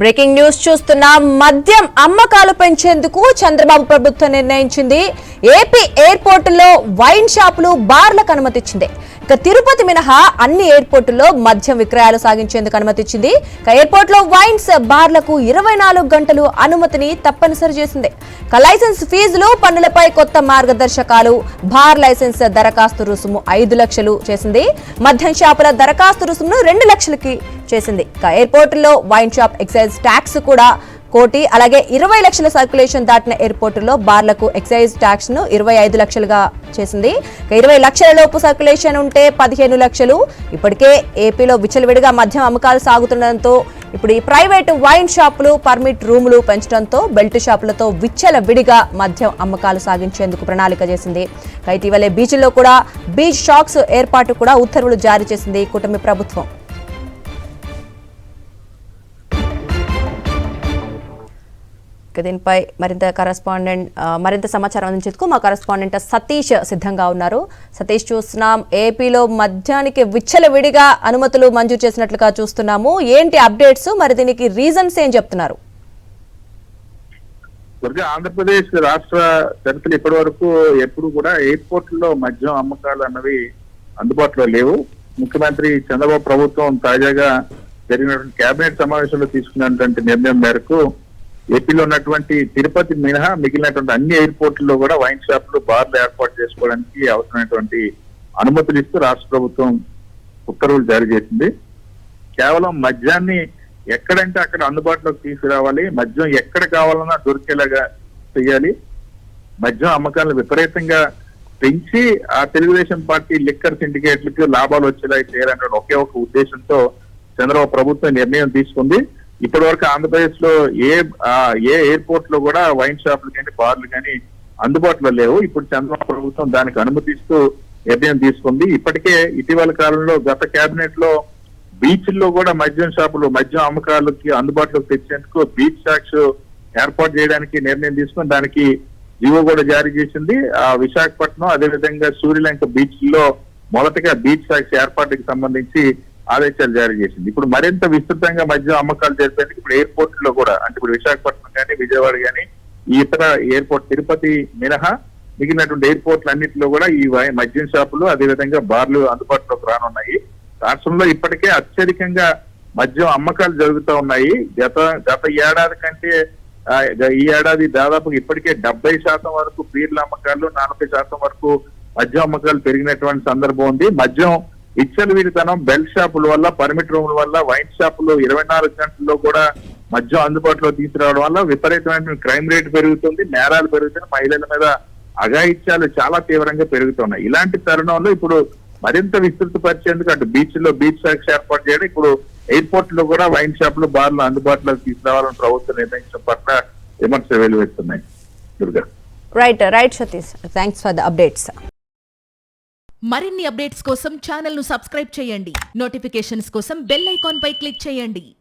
Breaking news చూస్తున్నాం. మద్యం అమ్మకాలు పెంచేందుకు చంద్రబాబు ప్రభుత్వం నిర్ణయించింది. ఏపీ ఎయిర్పోర్టుల్లో వైన్ షాపులు బార్లకు అనుమతిచ్చింది. తిరుపతి మినహా అన్ని ఎయిర్పోర్టుల్లో మద్యం విక్రయాలు సాగించేందుకు అనుమతిచ్చింది. ఎయిర్పోర్ట్ లో వైన్స్ బార్లకు 24 గంటలు అనుమతిని తప్పనిసరి చేసింది. లైసెన్స్ ఫీజులు, పన్నులపై కొత్త మార్గదర్శకాలు, బార్ లైసెన్స్ దరఖాస్తు రుసుము 5 లక్షలు చేసింది. మద్యం షాపుల దరఖాస్తు రుసుమును 2 లక్షలకి చేసింది. ఎయిర్పోర్టుల్లో వైన్ షాప్ ఎక్సైజ్ ట్యాక్స్ కూడా 1 కోటి, అలాగే 20 లక్షల సర్క్యులేషన్ దాటిన ఎయిర్పోర్టుల్లో బార్లకు ఎక్సైజ్ ట్యాక్స్ ను 25 లక్షలుగా చేసింది. 20 లక్షల లోపు సర్క్యులేషన్ ఉంటే 15 లక్షలు. ఇప్పటికే ఏపీలో విచ్చలవిడిగా మద్యం అమ్మకాలు సాగుతుండటంతో ఇప్పుడు ఈ ప్రైవేటు వైన్ షాపులు, పర్మిట్ రూములు పెంచడంతో బెల్ట్ షాపులతో విచ్చలవిడిగా మద్యం అమ్మకాలు సాగించేందుకు ప్రణాళిక చేసింది. ఇటీవలే బీచ్ల్లో కూడా బీచ్ షాక్స్ ఏర్పాటు కూడా ఉత్తర్వులు జారీ చేసింది కూటమి ప్రభుత్వం. దీనిపై మరింత సమాచారం అందించేందుకు మా కరెస్పాండెంట్ సతీష్ సిద్ధంగా ఉన్నారు. సతీష్, చూస్తున్నాం ఏపీలో మద్యానికి విచ్చలవిడిగా అనుమతులు మంజూరు చేసినట్లుగా చూస్తున్నాము. ఏంటి అప్డేట్స్, మరి దీనికి రీజన్స్ ఏం చెప్తున్నారు? ఆంధ్రప్రదేశ్ రాష్ట్ర చరిత్ర ఇప్పటి వరకు ఎప్పుడు కూడా ఎయిర్పోర్ట్లో మద్యం అమ్మకాలు అన్నవి అందుబాటులో లేవు. ముఖ్యమంత్రి చంద్రబాబు ప్రభుత్వం తాజాగా జరిగినటువంటి కేబినెట్ సమావేశంలో తీసుకున్నటువంటి నిర్ణయం మేరకు ఏపీలో ఉన్నటువంటి తిరుపతి మినహా మిగిలినటువంటి అన్ని ఎయిర్పోర్టుల్లో కూడా వైన్ షాపులు, బార్లు ఏర్పాటు చేసుకోవడానికి అవసరమైనటువంటి అనుమతులు ఇస్తూ రాష్ట్ర ప్రభుత్వం ఉత్తర్వులు జారీ చేసింది. కేవలం మద్యాన్ని ఎక్కడంటే అక్కడ అందుబాటులోకి తీసుకురావాలి, మద్యం ఎక్కడ కావాలన్నా దొరికేలాగా చేయాలి, మద్యం అమ్మకాలను విపరీతంగా పెంచి ఆ తెలుగుదేశం పార్టీ లిక్కర్ సిండికేట్లకు లాభాలు వచ్చేలా చేయాలనే ఒకే ఒక ఉద్దేశంతో చంద్రబాబు ప్రభుత్వం నిర్ణయం తీసుకుంది. ఇప్పటి వరకు ఆంధ్రప్రదేశ్ లో ఏ ఎయిర్పోర్ట్ లో కూడా వైన్ షాపులు కానీ, బార్లు కానీ అందుబాటులో లేవు. ఇప్పుడు చంద్రబాబు ప్రభుత్వం దానికి అనుమతిస్తూ నిర్ణయం తీసుకుంది. ఇప్పటికే ఇటీవల కాలంలో గత కేబినెట్ లో బీచ్ల్లో కూడా మద్యం షాపులు, మద్యం అమ్మకాలకి అందుబాటులోకి తెచ్చేందుకు బీచ్ షాక్స్ ఏర్పాటు చేయడానికి నిర్ణయం తీసుకుని దానికి జీవో కూడా జారీ చేసింది. విశాఖపట్నం, అదేవిధంగా సూర్యలంక బీచ్ లో మొదటగా బీచ్ షాక్స్ ఏర్పాటుకి సంబంధించి ఆదేశాలు జారీ చేసింది. ఇప్పుడు మరింత విస్తృతంగా మద్యం అమ్మకాలు చేసేందుకు ఇప్పుడు ఎయిర్పోర్ట్ లో కూడా, అంటే ఇప్పుడు విశాఖపట్నం కానీ, విజయవాడ కానీ, ఈ ఇతర ఎయిర్పోర్ట్ తిరుపతి మినహా మిగిలినటువంటి ఎయిర్పోర్ట్లు అన్నింటిలో కూడా ఈ మద్యం షాపులు, అదేవిధంగా బార్లు అందుబాటులోకి రానున్నాయి. రాష్ట్రంలో ఇప్పటికే అత్యధికంగా మద్యం అమ్మకాలు జరుగుతూ ఉన్నాయి. గత ఏడాది కంటే ఈ ఏడాది దాదాపు ఇప్పటికే 70% వరకు బీర్ల అమ్మకాలు, 40% వరకు మద్యం అమ్మకాలు పెరిగినటువంటి సందర్భం ఉంది. మద్యం విచ్చలవిడితనం, బెల్ట్ షాపుల వల్ల, పర్మిట్ రూముల వల్ల, వైన్ షాపులు 24 గంటల్లో కూడా మద్యం అందుబాటులో తీసుకురావడం వల్ల విపరీతమైన క్రైమ్ రేట్ పెరుగుతుంది, నేరాలు పెరుగుతున్నాయి, మహిళల మీద అఘాయిత్యాలు చాలా తీవ్రంగా పెరుగుతున్నాయి. ఇలాంటి తరుణంలో ఇప్పుడు మరింత విస్తృతపరిచేందుకు అటు బీచ్ షాక్స్ ఏర్పాటు చేయడం, ఇప్పుడు ఎయిర్పోర్ట్ లో కూడా వైన్ షాపులు, బార్లు అందుబాటులోకి తీసుకురావాలని ప్రభుత్వం నిర్ణయించడం పట్ల విమర్శలు వెలువెత్తున్నాయి. Durga. Right Satish, thanks for the updates. మరిన్ని అప్డేట్స్ కోసం ఛానల్ ను సబ్స్క్రైబ్ చేయండి. నోటిఫికేషన్స్ కోసం బెల్ ఐకాన్ పై క్లిక్ చేయండి.